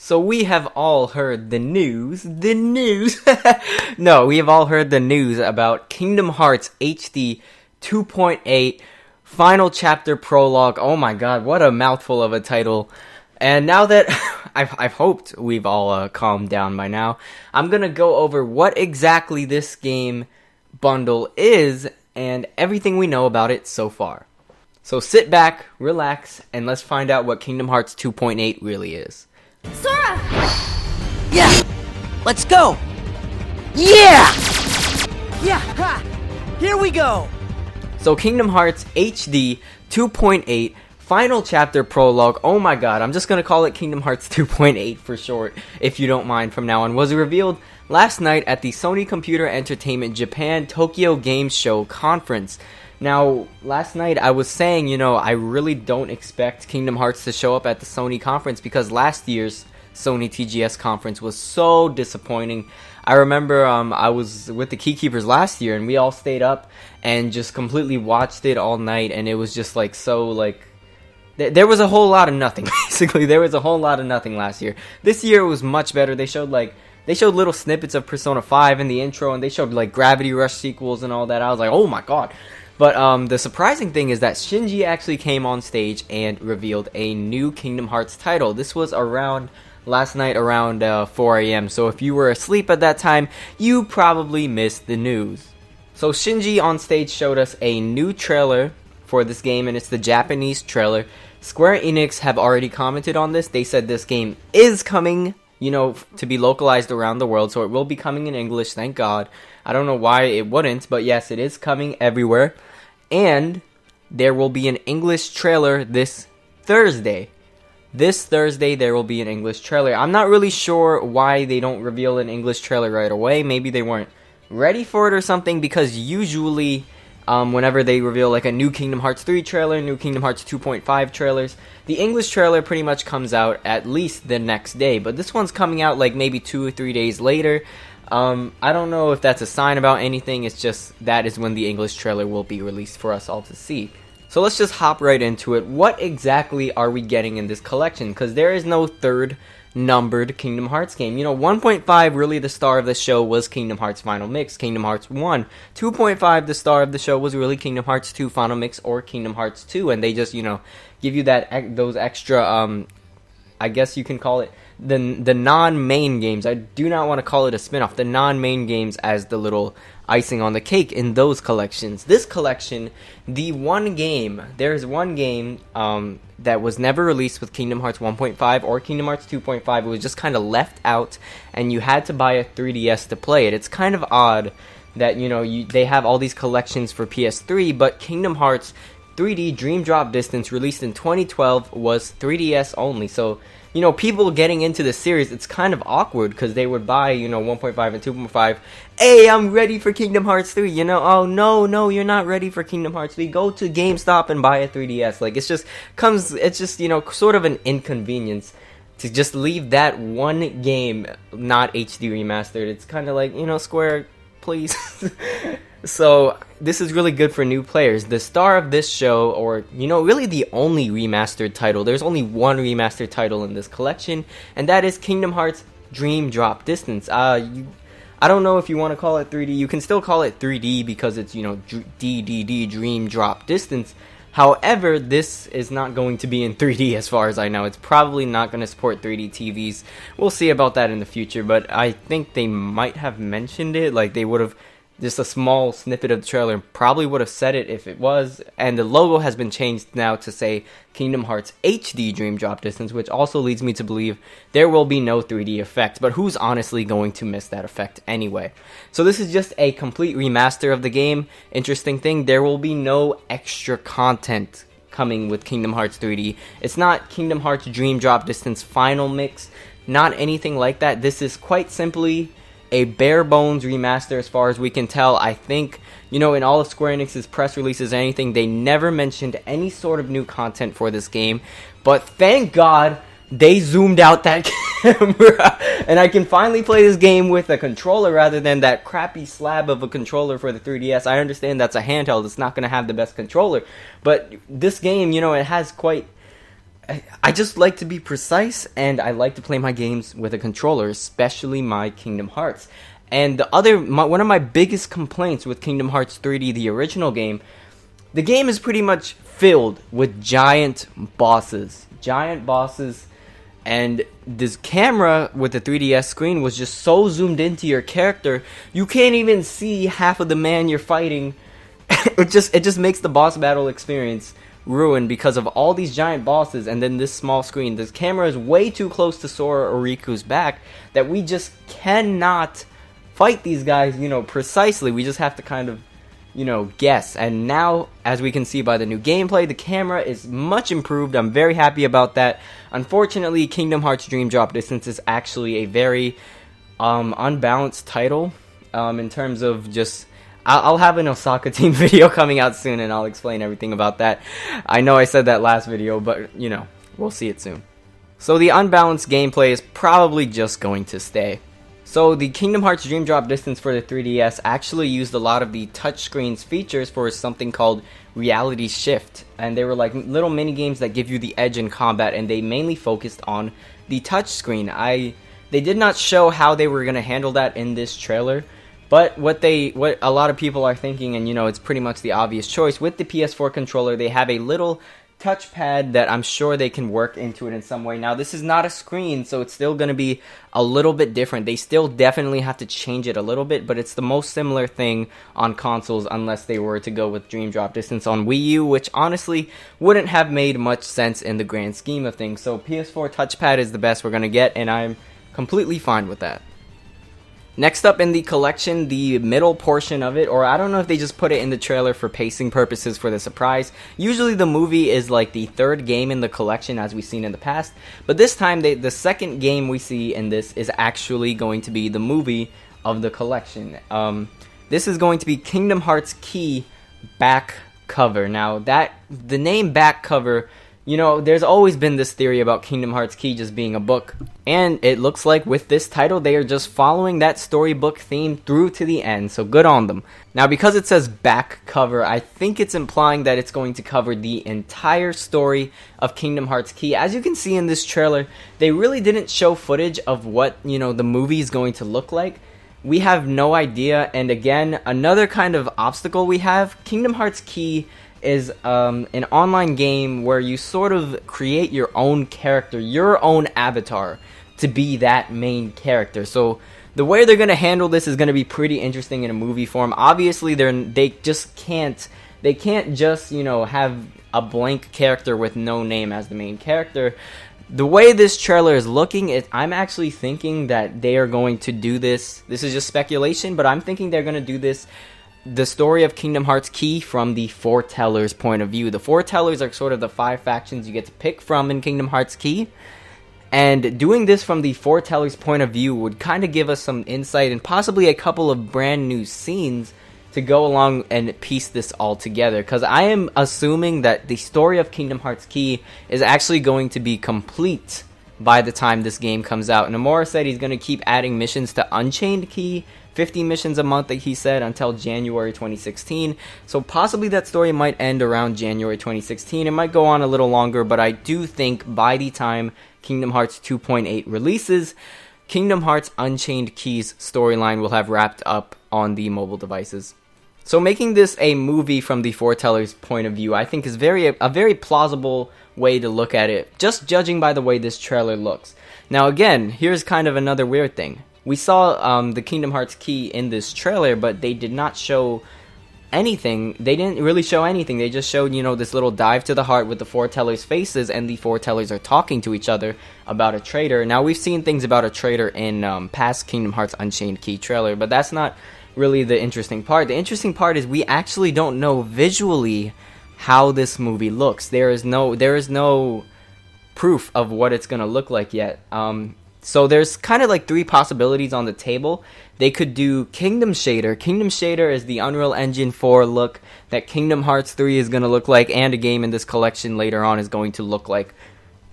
So we have all heard the news. No, we have all heard the news about Kingdom Hearts HD 2.8 Final Chapter Prologue. Oh my god, what a mouthful of a title. And now that I've hoped we've all calmed down by now, I'm gonna go over what exactly this game bundle is and everything we know about it so far. So sit back, relax, and let's find out what Kingdom Hearts 2.8 really is. Sora! Yeah! Let's go! Yeah! Yeah! Ha! Here we go! So Kingdom Hearts HD 2.8 Final Chapter Prologue, oh my god, I'm just gonna call it Kingdom Hearts 2.8 for short, if you don't mind from now on, was revealed last night at the Sony Computer Entertainment Japan Tokyo Game Show conference. Now, last night I was saying, I really don't expect Kingdom Hearts to show up at the Sony conference because last year's Sony TGS conference was so disappointing. I remember I was with the Keykeepers last year and we all stayed up and just completely watched it all night, and it was just there was a whole lot of nothing, basically. There was a whole lot of nothing last year. This year it was much better. They showed little snippets of Persona 5 in the intro, and they showed Gravity Rush sequels and all that. I was like, oh my god. But the surprising thing is that Shinji actually came on stage and revealed a new Kingdom Hearts title. This was last night around 4 a.m. So if you were asleep at that time, you probably missed the news. So Shinji on stage showed us a new trailer for this game, and it's the Japanese trailer. Square Enix have already commented on this. They said this game is coming, to be localized around the world, so it will be coming in English, thank God. I don't know why it wouldn't, but yes, it is coming everywhere. And there will be an English trailer this Thursday. This Thursday, there will be an English trailer. I'm not really sure why they don't reveal an English trailer right away. Maybe they weren't ready for it or something, because usually whenever they reveal a new Kingdom Hearts 3 trailer, new Kingdom Hearts 2.5 trailers, the English trailer pretty much comes out at least the next day. But this one's coming out maybe 2 or 3 days later. I don't know if that's a sign about anything. It's just that is when the English trailer will be released for us all to see. So let's just hop right into it. What exactly are we getting in this collection? Because there is no third numbered Kingdom Hearts game. 1.5, really the star of the show was Kingdom Hearts Final Mix, Kingdom Hearts 1. 2.5, the star of the show was really Kingdom Hearts 2 Final Mix or Kingdom Hearts 2. And they just, give you those extra, I guess you can call it the non-main games. I do not want to call it a spin-off. The non-main games as the little icing on the cake in those collections. This collection, there's one game that was never released with Kingdom Hearts 1.5 or Kingdom Hearts 2.5. It was just kind of left out, and you had to buy a 3DS to play it. It's kind of odd that, they have all these collections for PS3, but Kingdom Hearts 3D Dream Drop Distance, released in 2012, was 3DS only. So, people getting into the series, it's kind of awkward because they would buy, 1.5 and 2.5. Hey, I'm ready for Kingdom Hearts 3, Oh, no, you're not ready for Kingdom Hearts 3. Go to GameStop and buy a 3DS. It's just, sort of an inconvenience to just leave that one game not HD remastered. It's kind of Square, please. So, this is really good for new players. The star of this show, or, really the only remastered title, there's only one remastered title in this collection, and that is Kingdom Hearts Dream Drop Distance. I don't know if you want to call it 3D. You can still call it 3D because it's, DDD Dream Drop Distance. However, this is not going to be in 3D as far as I know. It's probably not going to support 3D TVs. We'll see about that in the future, but I think they might have mentioned it. They would have just a small snippet of the trailer probably would have said it if it was. And the logo has been changed now to say Kingdom Hearts HD Dream Drop Distance, which also leads me to believe there will be no 3D effect. But who's honestly going to miss that effect anyway? So this is just a complete remaster of the game. Interesting thing, there will be no extra content coming with Kingdom Hearts 3D. It's not Kingdom Hearts Dream Drop Distance Final Mix, not anything like that. This is quite simply a bare bones remaster as far as we can tell. I think, in all of Square Enix's press releases, anything, they never mentioned any sort of new content for this game. But thank God they zoomed out that camera, and I can finally play this game with a controller rather than that crappy slab of a controller for the 3DS. I understand that's a handheld, it's not going to have the best controller, but this game, it has quite I just like to be precise, and I like to play my games with a controller, especially my Kingdom Hearts. And one of my biggest complaints with Kingdom Hearts 3D, the original game, the game is pretty much filled with giant bosses. And this camera with the 3DS screen was just so zoomed into your character, you can't even see half of the man you're fighting. It just makes the boss battle experience ruined because of all these giant bosses and then this small screen. This camera is way too close to Sora or Riku's back that we just cannot fight these guys, precisely. We just have to kind of, guess. And now, as we can see by the new gameplay, the camera is much improved. I'm very happy about that. Unfortunately, Kingdom Hearts Dream Drop Distance is actually a very unbalanced title in terms of just... I'll have an Osaka team video coming out soon, and I'll explain everything about that. I know I said that last video, but, we'll see it soon. So the unbalanced gameplay is probably just going to stay. So the Kingdom Hearts Dream Drop Distance for the 3DS actually used a lot of the touchscreen's features for something called Reality Shift. And they were like little mini games that give you the edge in combat, and they mainly focused on the touchscreen. They did not show how they were going to handle that in this trailer. But what a lot of people are thinking, and it's pretty much the obvious choice, with the PS4 controller, they have a little touchpad that I'm sure they can work into it in some way. Now, this is not a screen, so it's still going to be a little bit different. They still definitely have to change it a little bit, but it's the most similar thing on consoles unless they were to go with Dream Drop Distance on Wii U, which honestly wouldn't have made much sense in the grand scheme of things. So PS4 touchpad is the best we're going to get, and I'm completely fine with that. Next up in the collection, the middle portion of it, or I don't know if they just put it in the trailer for pacing purposes for the surprise. Usually the movie is like the third game in the collection as we've seen in the past, but this time the second game we see in this is actually going to be the movie of the collection. This is going to be Kingdom Hearts Key back cover. Now the name back cover, there's always been this theory about Kingdom Hearts Key just being a book. And it looks like with this title, they are just following that storybook theme through to the end, so good on them. Now, because it says back cover, I think it's implying that it's going to cover the entire story of Kingdom Hearts Key. As you can see in this trailer, they really didn't show footage of what, the movie is going to look like. We have no idea, and again, another kind of obstacle we have, Kingdom Hearts Key is an online game where you sort of create your own character, your own avatar, to be that main character. So the way they're going to handle this is going to be pretty interesting in a movie form. Obviously, they can't just have a blank character with no name as the main character. The way this trailer is looking, I'm actually thinking that they are going to do this. This is just speculation, but I'm thinking they're going to do this, the story of Kingdom Hearts Key, from the Foretellers' point of view. The Foretellers are sort of the 5 factions you get to pick from in Kingdom Hearts Key. And doing this from the Foretellers' point of view would kind of give us some insight and possibly a couple of brand new scenes to go along and piece this all together. Because I am assuming that the story of Kingdom Hearts Key is actually going to be complete by the time this game comes out. Nomura said he's going to keep adding missions to Unchained Key, 50 missions a month, he said, until January 2016. So possibly that story might end around January 2016. It might go on a little longer, but I do think by the time Kingdom Hearts 2.8 releases, Kingdom Hearts Unchained Key's storyline will have wrapped up on the mobile devices. So making this a movie from the Foretellers' point of view, I think is a very plausible way to look at it, just judging by the way this trailer looks. Now again, here's kind of another weird thing. We saw the Kingdom Hearts Key in this trailer, but they did not show anything. They didn't really show anything. They just showed, this little dive to the heart with the Foretellers' faces, and the Foretellers are talking to each other about a traitor. Now, we've seen things about a traitor in past Kingdom Hearts Unchained Key trailer, but that's not really the interesting part. The interesting part is we actually don't know visually how this movie looks. There is no proof of what it's going to look like yet. So there's kind of like 3 possibilities on the table. They could do Kingdom Shader. Kingdom Shader is the Unreal Engine 4 look that Kingdom Hearts 3 is going to look like, and a game in this collection later on is going to look like.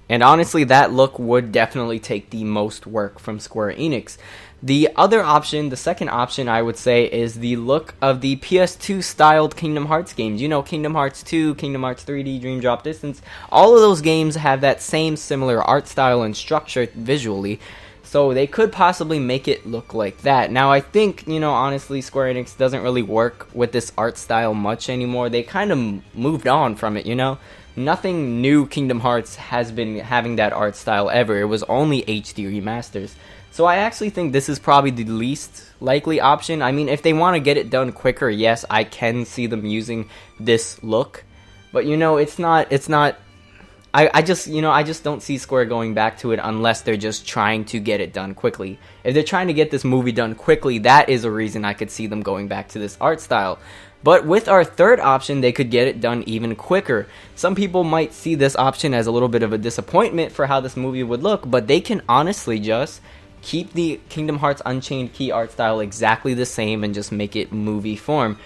And honestly, that look would definitely take the most work from Square Enix. The other option, the second option I would say, is the look of the PS2 styled Kingdom Hearts games. You know, Kingdom Hearts 2, Kingdom Hearts 3D, Dream Drop Distance, all of those games have that same similar art style and structure visually. So they could possibly make it look like that. Now I think, you know, honestly, Square Enix doesn't really work with this art style much anymore. They kind of moved on from it, you know? Nothing new Kingdom Hearts has been having that art style ever. It was only HD remasters. So I actually think this is probably the least likely option. I mean, if they want to get it done quicker, yes, I can see them using this look. But, you know, it's not... I just don't see Square going back to it unless they're just trying to get it done quickly. If they're trying to get this movie done quickly, that is a reason I could see them going back to this art style. But with our third option, they could get it done even quicker. Some people might see this option as a little bit of a disappointment for how this movie would look, but they can honestly just keep the Kingdom Hearts Unchained Key art style exactly the same and just make it movie form.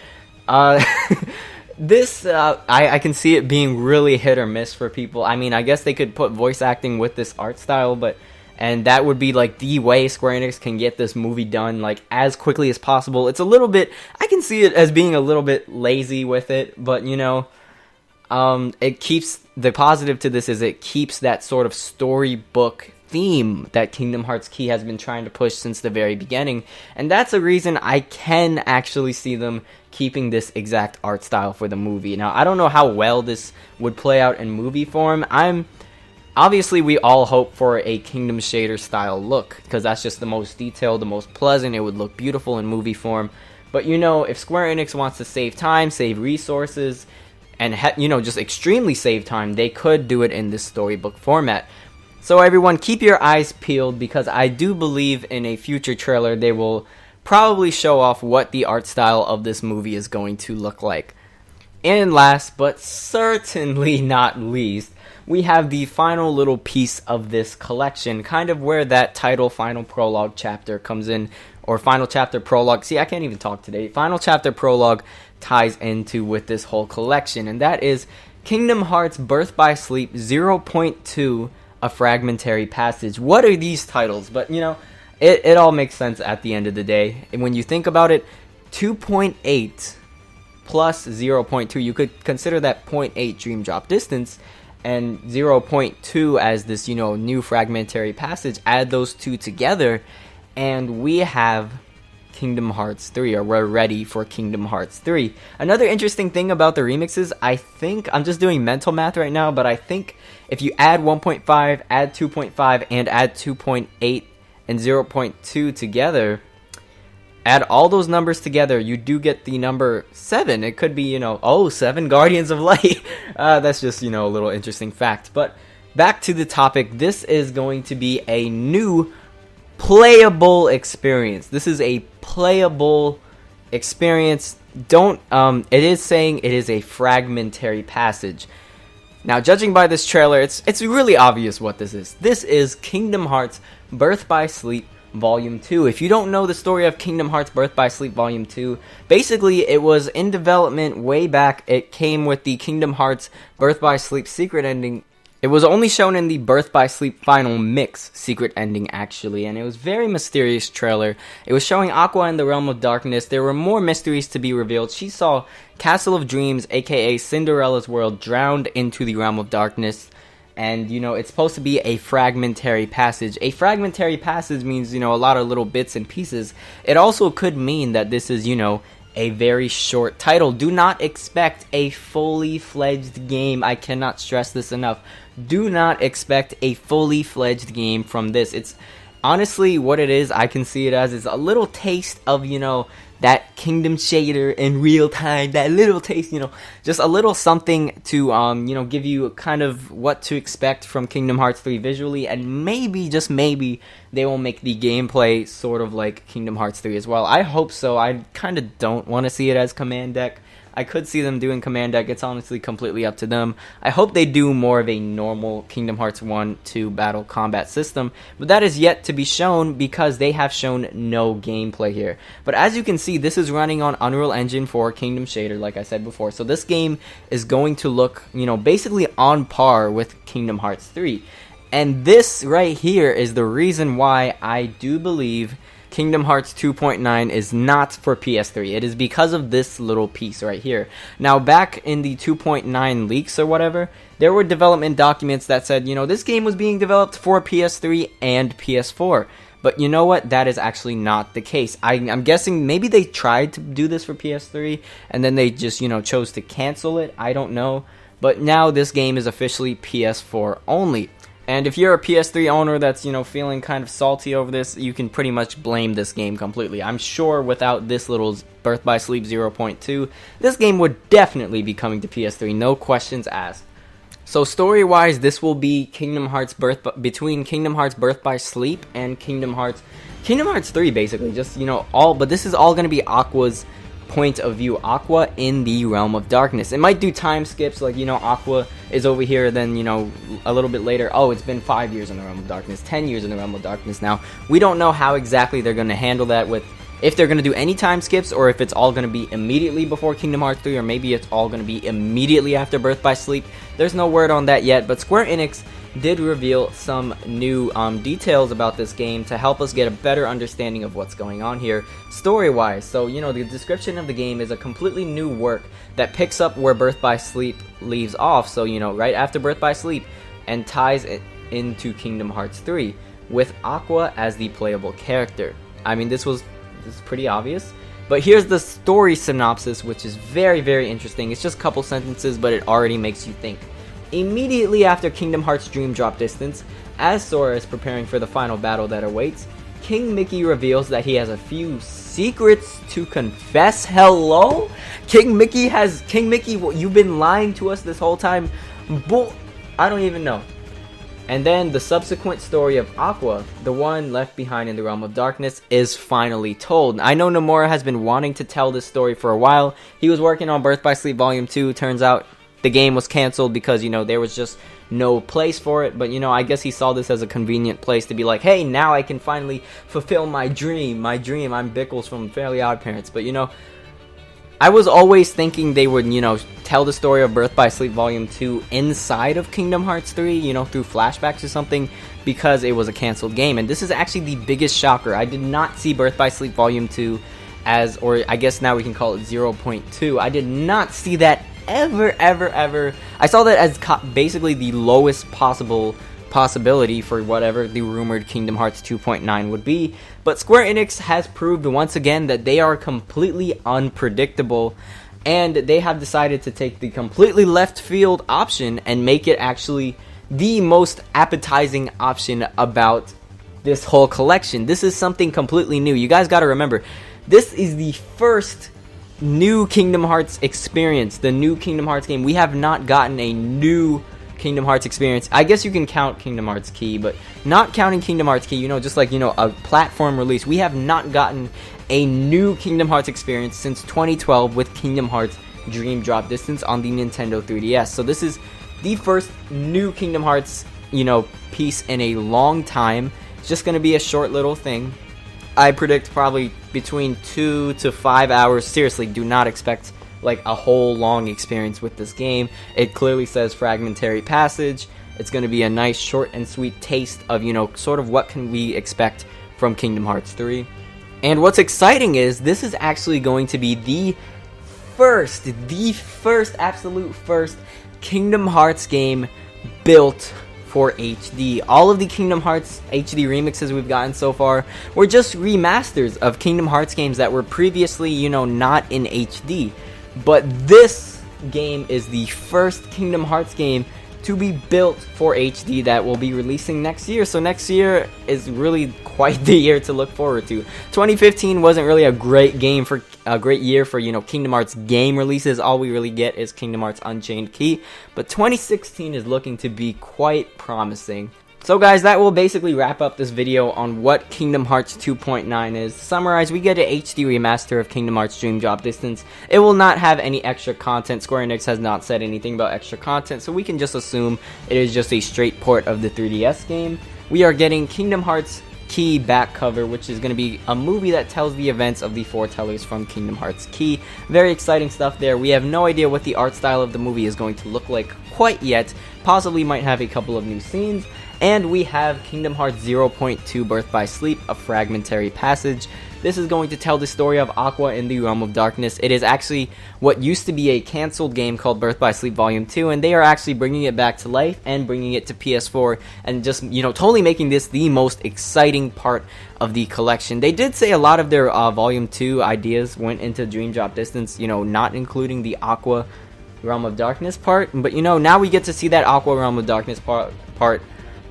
This, I can see it being really hit or miss for people. I mean, I guess they could put voice acting with this art style, and that would be like the way Square Enix can get this movie done like as quickly as possible. It's a little bit, I can see it as being a little bit lazy with it, but you know, it keeps, the positive to this is it keeps that sort of storybook theme that Kingdom Hearts Key has been trying to push since the very beginning, and that's a reason I can actually see them keeping this exact art style for the movie. Now, I don't know how well this would play out in movie form. Obviously, we all hope for a Kingdom Shader style look, because that's just the most detailed, the most pleasant. It would look beautiful in movie form. But, you know, if Square Enix wants to save time, save resources, and, you know, just extremely save time, they could do it in this storybook format. So, everyone, keep your eyes peeled, because I do believe in a future trailer they will probably show off what the art style of this movie is going to look like. And last, but certainly not least, we have the final little piece of this collection, kind of where that title Final Prologue chapter comes in, or Final Chapter Prologue. See, I can't even talk today. Final Chapter Prologue ties into with this whole collection, and that is Kingdom Hearts Birth by Sleep 0.2, A Fragmentary Passage. What are these titles? But, you know, it all makes sense at the end of the day. And when you think about it, 2.8 plus 0.2, you could consider that 0.8 Dream Drop Distance, and 0.2 as this, you know, new fragmentary passage. Add those two together, and we have Kingdom Hearts 3, or we're ready for Kingdom Hearts 3. Another interesting thing about the remixes, I think, I'm just doing mental math right now, but I think if you add 1.5, add 2.5, and add 2.8 and 0.2 together, add all those numbers together, you do get the number 7. It could be, you know, 7 Guardians of Light. That's just, you know, a little interesting fact. But back to the topic, this is going to be a new playable experience. This is a playable experience. It is saying it is a fragmentary passage. Now, judging by this trailer, it's really obvious what this is. This is Kingdom Hearts Birth by Sleep Volume 2. If you don't know the story of Kingdom Hearts Birth by Sleep Volume 2, basically it was in development way back. It came with the Kingdom Hearts Birth by Sleep secret ending. It was only shown in the Birth by Sleep Final Mix secret ending, actually, and it was a very mysterious trailer. It was showing Aqua in the Realm of Darkness. There were more mysteries to be revealed. She saw Castle of Dreams, aka Cinderella's world, drowned into the Realm of Darkness. And, you know, it's supposed to be a fragmentary passage. A fragmentary passage means, you know, a lot of little bits and pieces. It also could mean that this is, you know, a very short title. Do not expect a fully fledged game. I cannot stress this enough. Do not expect a fully fledged game from this. It's honestly what it is. I can see it as is a little taste of, you know, that Kingdom Shader in real time, that little taste, you know, just a little something to, you know, give you kind of what to expect from Kingdom Hearts 3 visually, and maybe, just maybe, they will make the gameplay sort of like Kingdom Hearts 3 as well. I hope so. I kind of don't want to see it as Command Deck. I could see them doing Command Deck. It's honestly completely up to them. I hope they do more of a normal Kingdom Hearts 1-2 battle combat system, but that is yet to be shown because they have shown no gameplay here. But as you can see, this is running on Unreal Engine 4 Kingdom Shader, like I said before. So this game is going to look, you know, basically on par with Kingdom Hearts 3. And this right here is the reason why I do believe Kingdom Hearts 2.9 is not for PS3. It is because of this little piece right here. Now, back in the 2.9 leaks or whatever, there were development documents that said, you know, this game was being developed for PS3 and PS4. But you know what? That is actually not the case. I'm guessing maybe they tried to do this for PS3 and then they just, you know, chose to cancel it. I don't know. But now this game is officially PS4 only. And if you're a PS3 owner that's, you know, feeling kind of salty over this, you can pretty much blame this game completely. I'm sure without this little Birth by Sleep 0.2, this game would definitely be coming to PS3, no questions asked. So story-wise, this will be between Kingdom Hearts Birth by Sleep and Kingdom Hearts 3, basically. Just, you know, but this is all going to be Aqua's point of view. Aqua in the Realm of Darkness. It might do time skips, like, you know, Aqua is over here, then, you know, a little bit later, oh, it's been 5 years in the Realm of Darkness, 10 years in the Realm of Darkness now. We don't know how exactly they're going to handle that, with if they're going to do any time skips, or if it's all going to be immediately before Kingdom Hearts 3, or maybe it's all going to be immediately after Birth by Sleep. There's no word on that yet, but Square Enix did reveal some new details about this game to help us get a better understanding of what's going on here story-wise. So, you know, the description of the game is a completely new work that picks up where Birth by Sleep leaves off, so, you know, right after Birth by Sleep, and ties it into Kingdom Hearts 3 with Aqua as the playable character. I mean, this is pretty obvious, but here's the story synopsis, which is very, very interesting. It's just a couple sentences, but it already makes you think. Immediately after Kingdom Hearts Dream Drop Distance, as Sora is preparing for the final battle that awaits, King Mickey reveals that he has a few secrets to confess. Hello? King Mickey, you've been lying to us this whole time. I don't even know. And then the subsequent story of Aqua, the one left behind in the Realm of Darkness, is finally told. I know Nomura has been wanting to tell this story for a while. He was working on Birth by Sleep Volume 2. Turns out the game was canceled because, you know, there was just no place for it. But, you know, I guess he saw this as a convenient place to be like, hey, now I can finally fulfill my dream. I'm Bickles from Fairly Odd Parents. But, you know, I was always thinking they would, you know, tell the story of Birth by Sleep Volume 2 inside of Kingdom Hearts 3, you know, through flashbacks or something, because it was a canceled game. And this is actually the biggest shocker. I did not see Birth by Sleep Volume 2 as, or I guess now we can call it 0.2. I did not see that ever. I saw that as basically the lowest possible possibility for whatever the rumored Kingdom Hearts 2.9 would be. But Square Enix has proved once again that they are completely unpredictable, and they have decided to take the completely left field option and make it actually the most appetizing option about this whole collection. This is something completely new. You guys got to remember, this is the first new Kingdom Hearts experience, the new Kingdom Hearts game. We have not gotten a new Kingdom Hearts experience. I guess you can count Kingdom Hearts Key, but not counting Kingdom Hearts Key, you know, just like, you know, a platform release. We have not gotten a new Kingdom Hearts experience since 2012 with Kingdom Hearts Dream Drop Distance on the Nintendo 3DS. So this is the first new Kingdom Hearts, you know, piece in a long time. It's just going to be a short little thing. I predict probably between 2 to 5 hours. Seriously, do not expect like a whole long experience with this game. It clearly says fragmentary passage. It's going to be a nice short and sweet taste of, you know, sort of what can we expect from Kingdom Hearts 3. And what's exciting is this is actually going to be the absolute first Kingdom Hearts game built for HD. All of the Kingdom Hearts HD remixes we've gotten so far were just remasters of Kingdom Hearts games that were previously, you know, not in HD. But this game is the first Kingdom Hearts game to be built for HD that will be releasing next year. So next year is really quite the year to look forward to. 2015 wasn't really a great year for, you know, Kingdom Hearts game releases. All we really get is Kingdom Hearts Unchained Key. But 2016 is looking to be quite promising. So guys, that will basically wrap up this video on what Kingdom Hearts 2.9 is. To summarize, we get an HD remaster of Kingdom Hearts Dream Drop Distance. It will not have any extra content. Square Enix has not said anything about extra content, so we can just assume it is just a straight port of the 3DS game. We are getting Kingdom Hearts Key back cover, which is going to be a movie that tells the events of the foretellers from Kingdom Hearts Key. Very exciting stuff there. We have no idea what the art style of the movie is going to look like quite yet. Possibly might have a couple of new scenes. And we have Kingdom Hearts 0.2 Birth by Sleep, a fragmentary passage. This is going to tell the story of Aqua in the Realm of Darkness. It is actually what used to be a cancelled game called Birth by Sleep Volume 2, and they are actually bringing it back to life and bringing it to PS4 and just, totally making this the most exciting part of the collection. They did say a lot of their Volume 2 ideas went into Dream Drop Distance, not including the Aqua Realm of Darkness part, but now we get to see that Aqua Realm of Darkness part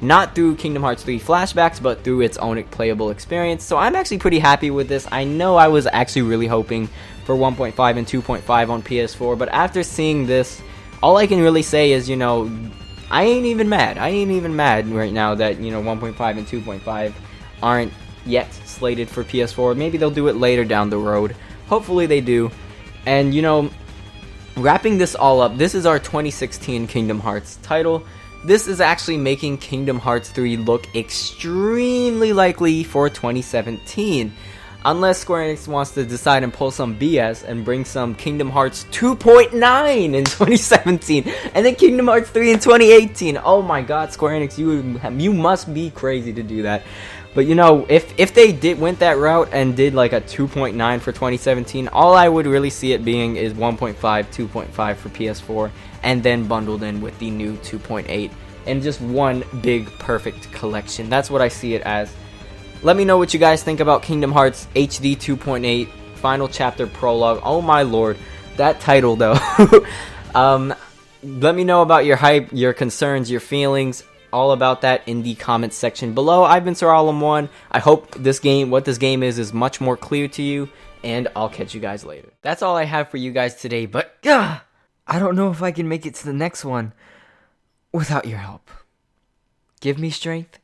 not through Kingdom Hearts 3 flashbacks, but through its own playable experience. So I'm actually pretty happy with this. I know I was actually really hoping for 1.5 and 2.5 on PS4, but after seeing this, all I can really say is, I ain't even mad. I ain't even mad right now that, 1.5 and 2.5 aren't yet slated for PS4. Maybe they'll do it later down the road. Hopefully they do. And, wrapping this all up, this is our 2016 Kingdom Hearts title. This is actually making Kingdom Hearts 3 look extremely likely for 2017. Unless Square Enix wants to decide and pull some BS and bring some Kingdom Hearts 2.9 in 2017. And then Kingdom Hearts 3 in 2018. Oh my god, Square Enix, you must be crazy to do that. But if they went that route and did like a 2.9 for 2017, all I would really see it being is 1.5, 2.5 for PS4, and then bundled in with the new 2.8, and just one big perfect collection. That's what I see it as. Let me know what you guys think about Kingdom Hearts HD 2.8 Final Chapter Prologue. Oh my lord, that title though. Let me know about your hype, your concerns, your feelings, all about that in the comments section below. I've been Sir Alum1. I hope what this game is much more clear to you, and I'll catch you guys later. That's all I have for you guys today, but I don't know if I can make it to the next one without your help. Give me strength,